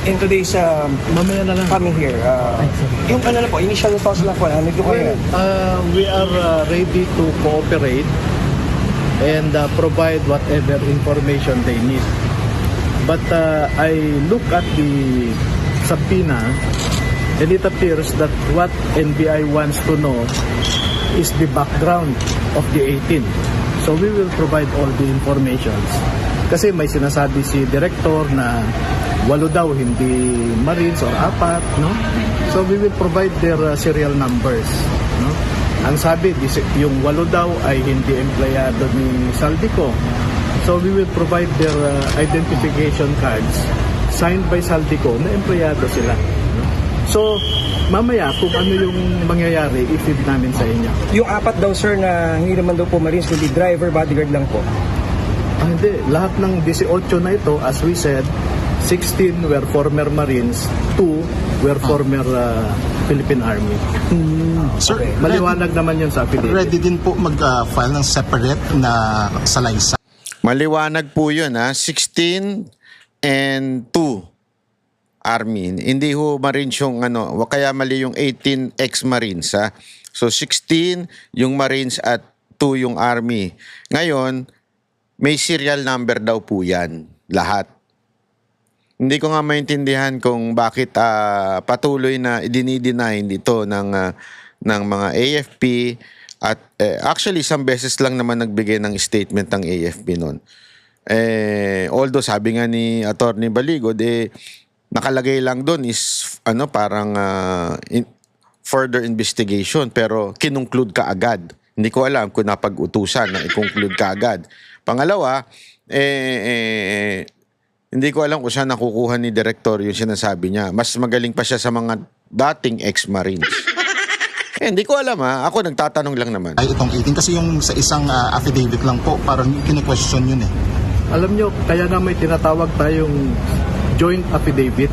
In today's Mamaya na lang. coming here, yung ano na po, initial thoughts lang po, ano ko kayo? We are ready to cooperate and provide whatever information they need. But I look at the subpoena and it appears that what NBI wants to know is the background of the 18. So we will provide all the informations. Kasi may sinasabi si Director na 8 daw hindi Marines or 4, no? So we will provide their serial numbers, no? Ang sabi, yung 8 daw ay hindi empleyado ni Saldico. So we will provide their identification cards signed by Saldico na empleyado sila, no? So mamaya kung ano yung mangyayari, i-feed namin sa inyo. Yung 4 daw sir na hindi naman daw po Marines, kundi driver, bodyguard lang po. Hindi, lahat ng 18 na ito, as we said, 16 were former Marines, 2 were former Philippine Army. Sir, Maliwanag naman yun sa affidavit. ready din po mag-file ng separate na salaysay. Maliwanag po yun, ha? 16 and 2 Army. Hindi ho Marines yung ano, kaya mali yung 18 ex-Marines, ha? So 16 yung Marines at 2 yung Army. Ngayon, may serial number daw po yan, lahat. Hindi ko nga maintindihan kung bakit patuloy na idinideny dito ng mga AFP at actually isang beses lang naman nagbigay ng statement ng AFP noon. Although sabi nga ni Attorney Baligod, nakalagay lang doon is ano parang further investigation pero kinunclude ka agad. Hindi ko alam kung napag-utusan na i-conclude ka agad. Pangalawa, hindi ko alam kung saan nakukuha ni Director yung sinasabi niya. Mas magaling pa siya sa mga dating ex-Marines. Hindi ko alam ha. Ako nagtatanong lang naman. Ay, itong 18 kasi yung sa isang affidavit lang po, parang kine-question yun eh. Alam nyo, kaya nga may tinatawag tayong joint affidavit.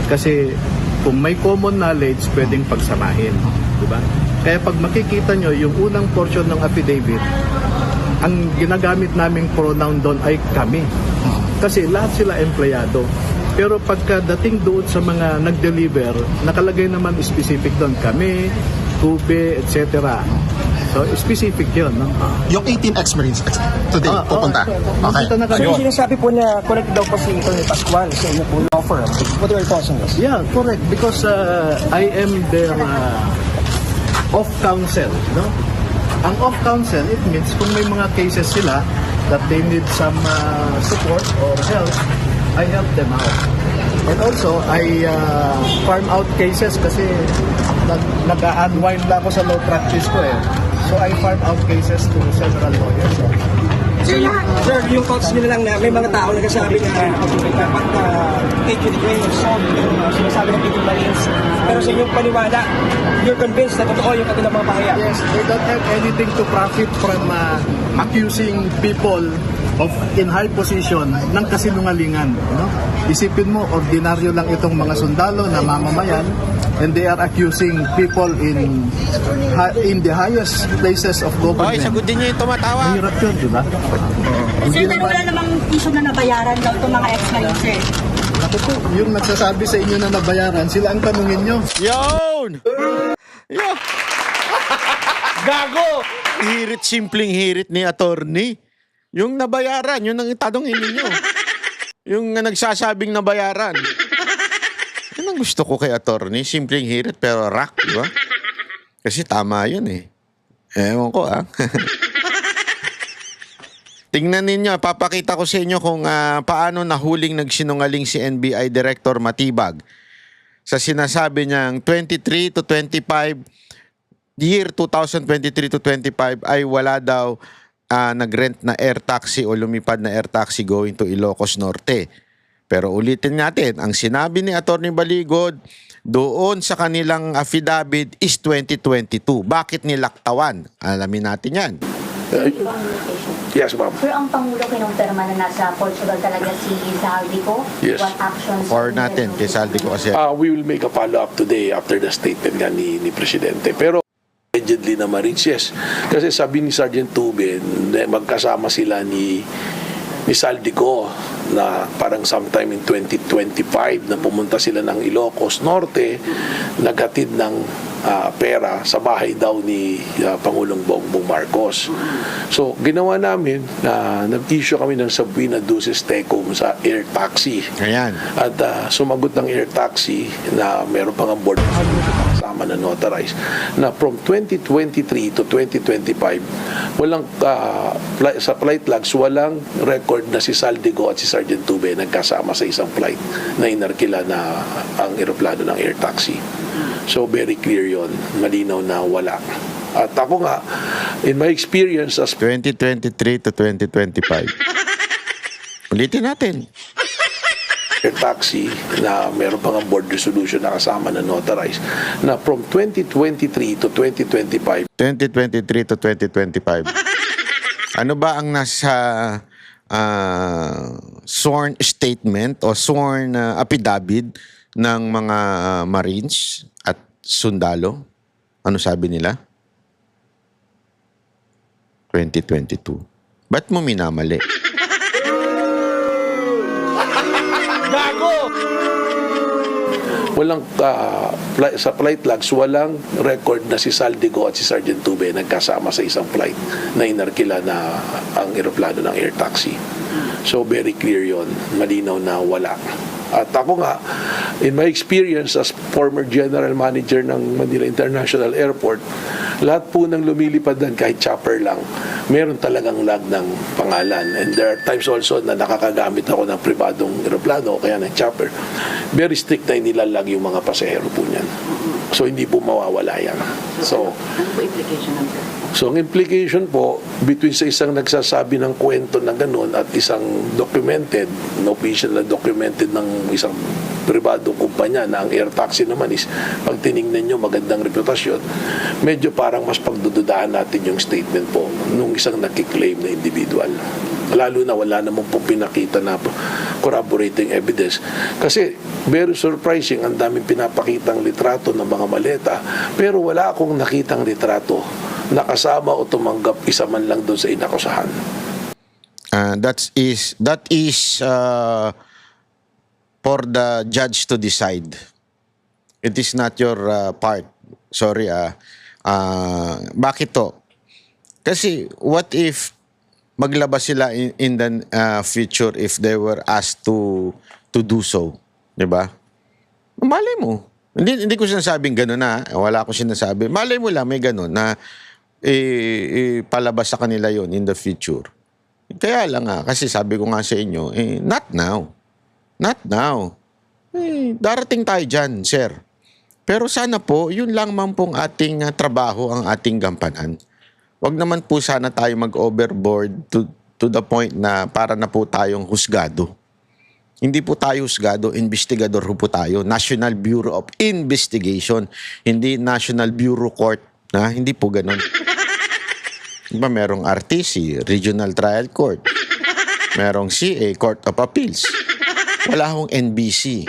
Kasi kung may common knowledge, pwedeng pagsamahin. Diba? Kaya pag makikita nyo, yung unang portion ng affidavit, ang ginagamit naming pronoun doon ay kami. Kasi lahat sila empleyado. Pero pagkadating doon sa mga nag-deliver, nakalagay naman specific doon. Kami, Kube, etc. So, specific yun. No? Yung 18 ex-Marines today, pupunta. Okay. So yung sinasabi po na connected daw po si Tony Pascual sa inyo po offer. What are your thoughts on this? Yeah, correct. Because I am their off-counsel. No? Ang off-counsel, it means kung may mga cases sila that they need some support or help, I help them out. And also, I farm out cases kasi nag-unwind lang ako sa law practice ko eh. So I farm out cases to several lawyers. Sir, yung thoughts nila lang na may mga tao nagsasabi na dapat take you the grain of salt yung sinasabi ng Philippine Marines. Pero sa inyong paniwala, you're convinced na totoo yung kanilang mga pahayag? Yes, they don't have anything to profit from accusing people of in high position ng kasinungalingan. No? Isipin mo, ordinaryo lang itong mga sundalo na mamamayan and they are accusing people in the highest places of government. Okay, sagutin niyo yung tumatawa. Mahirap yun, di ba? Sir, pero wala namang issue na nabayaran daw itong mga ex-Marines, sir. Ako po, yung nagsasabi sa inyo na nabayaran, sila ang tanungin nyo. Yun! Yun! Gago! Hirit, simpleng hirit ni attorney. Yung nabayaran, yun ang itanongin ninyo. Yung nagsasabing nabayaran. Yun ang gusto ko kay attorney. Simpleng hirit pero rock, di ba? Kasi tama yun eh. Ewan ko Tingnan ninyo, papakita ko sa inyo kung paano nahuling nagsinungaling si NBI Director Matibag sa sinasabi niyang 23 to 25, year 2023 to 25 ay wala daw nag-rent na air taxi o lumipad na air taxi going to Ilocos Norte. Pero ulitin natin, ang sinabi ni Attorney Baligod doon sa kanilang affidavit is 2022. Bakit nilaktawan? Alamin natin yan. Yes, ma'am. Sir, ang Pangulo kinumpirma na nasa Portugal talaga si Saldico. Yes. What actions? Or natin, kay Saldico kasi. We will make a follow-up today after the statement nga ni Presidente. Pero allegedly na Marines, yes. Kasi sabi ni Sergeant Tubin, magkasama sila ni Saldico na parang sometime in 2025 na pumunta sila ng Ilocos Norte, naghatid ng pera sa bahay daw ni Pangulong Bongbong Marcos. So, ginawa namin na nag-issue kami ng Sabuina Duces Tecum sa air taxi. Ayan. At sumagot ng air taxi na meron pang ang board kasama na notarized na from 2023 to 2025 walang sa flight logs walang record na si Saldico at si Sergeant Tube nagkasama sa isang flight na inarkila na ang eroplano ng air taxi. So very clear yon, malinaw na wala. At ako nga, in my experience as 2023 to 2025. Ulitin natin. air taxi na meron pang board resolution na kasama na notarized na from 2023 to 2025 2023 to 2025. Ano ba ang nasa sworn statement o sworn affidavit ng mga Marines at sundalo? Ano sabi nila? 2022. Ba't mo minamali? walang sa flight logs walang record na si Saldico at si Sergeant Tube nagkasama sa isang flight na inarkila na ang eroplano ng air taxi. So very clear yon, malinaw na wala. At ako nga, in my experience as former general manager ng Manila International Airport, lahat po ng lumilipad doon, kahit chopper lang, meron talagang lag ng pangalan. And there are times also na nakakagamit ako ng pribadong aeroplano o kaya ng chopper. Very strict na inilalag yung mga pasahero po niyan. So hindi po mawawala yan. So, ano po implication ng So, ang implication po, between sa isang nagsasabi ng kwento na gano'n at isang documented, na official na documented ng isang pribadong kumpanya na ang air taxi naman is, pag tinignan nyo magandang reputasyon, medyo parang mas pagdududahan natin yung statement po nung isang nakiklaim na individual. Lalo na wala naman po pinakita na corroborating evidence. Kasi very surprising, ang daming pinapakitang litrato ng mga maleta, pero wala akong nakitang litrato nakasama o tumanggap isa man lang doon sa inakusahan. That is for the judge to decide. It is not your part. Sorry. Bakit to? Kasi what if maglabas sila in the future if they were asked to do so, 'di ba? Malay mo. Hindi ko sinasabing gano'n na. Wala akong sinasabi. Malay mo lang may gano'n na palabas sa kanila yon in the future. Kaya lang kasi sabi ko nga sa inyo, not now. Not now. Darating tayo dyan, sir. Pero sana po, yun lang man pong ating trabaho, ang ating gampanan. Wag naman po sana tayo mag-overboard to the point na para na po tayong husgado. Hindi po tayo husgado, investigador po tayo. National Bureau of Investigation, hindi National Bureau Court. Hindi po ganun. Diba merong RTC, Regional Trial Court. Merong CA, Court of Appeals. Wala akong NBC.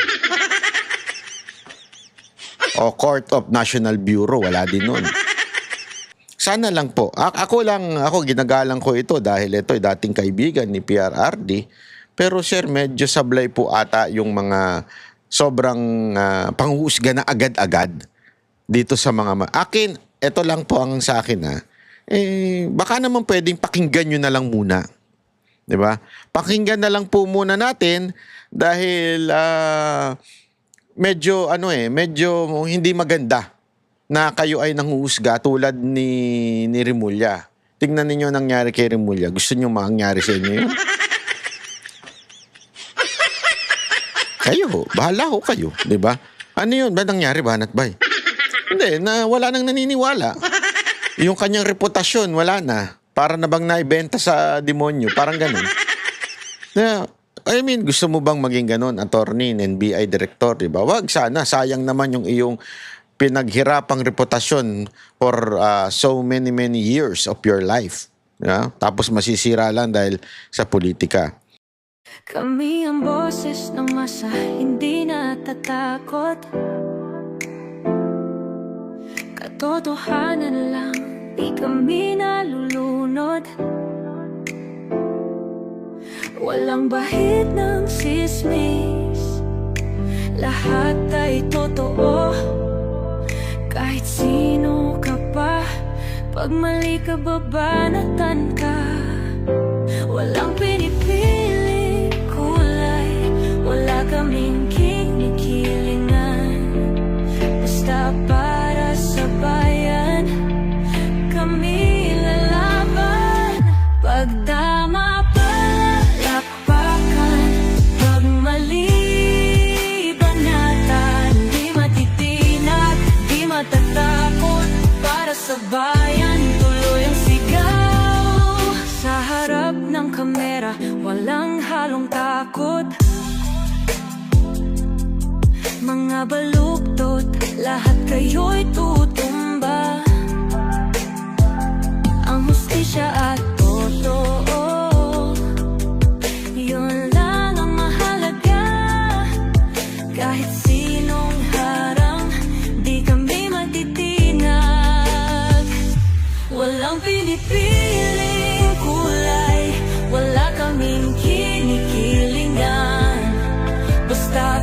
O Court of National Bureau, wala din nun. Sana lang po. Ako ginagalang ko ito dahil ito ay dating kaibigan ni PRRD. Pero sir, medyo sablay po ata yung mga sobrang panghuhusga na agad-agad dito sa mga... Akin, ito lang po ang sa akin baka naman pwedeng pakinggan nyo na lang muna. Diba? Pakinggan na lang po muna natin dahil medyo hindi maganda na kayo ay nanghuhusga tulad ni Remulla. Tingnan ninyo nangyari kay Remulla. Gusto nyo mangyari sa inyo yun? Kayo, bahala ho kayo. Diba? Ano yun? Ba nangyari ba, Natbay? Hindi, wala nang naniniwala. Yung kanyang reputasyon, wala na. Para na bang naibenta sa demonyo. Parang ganun. Gusto mo bang maging ganun, attorney, NBI director, di ba? Wag sana. Sayang naman yung iyong pinaghirapang reputasyon for so many years of your life. Yeah? Tapos masisira lang dahil sa politika. Kami ang boses ng masa, hindi natatakot. Katotohanan lang, di kami nalulunod. Walang bahid ng sismis, lahat ay totoo. Kahit sino ka pa, pag mali ka babanatan ka. Walang pinipili kulay, wala kaming kinikilingan. Basta para sa bayan, kami lalaban. Pag tama palapakan, pag mali banatan. Di matitinag, di matatakot, para sa bayan tuloy ang sigaw. Sa harap ng kamera, walang halong takot. Mga baluktot, lahat kayo'y tutumba. Ang hustisya at totoo, yun lang ang mahalaga. Kahit sinong harang, di kami matitinag. Walang pinipiling kulay, wala kaming kinikilingan. Basta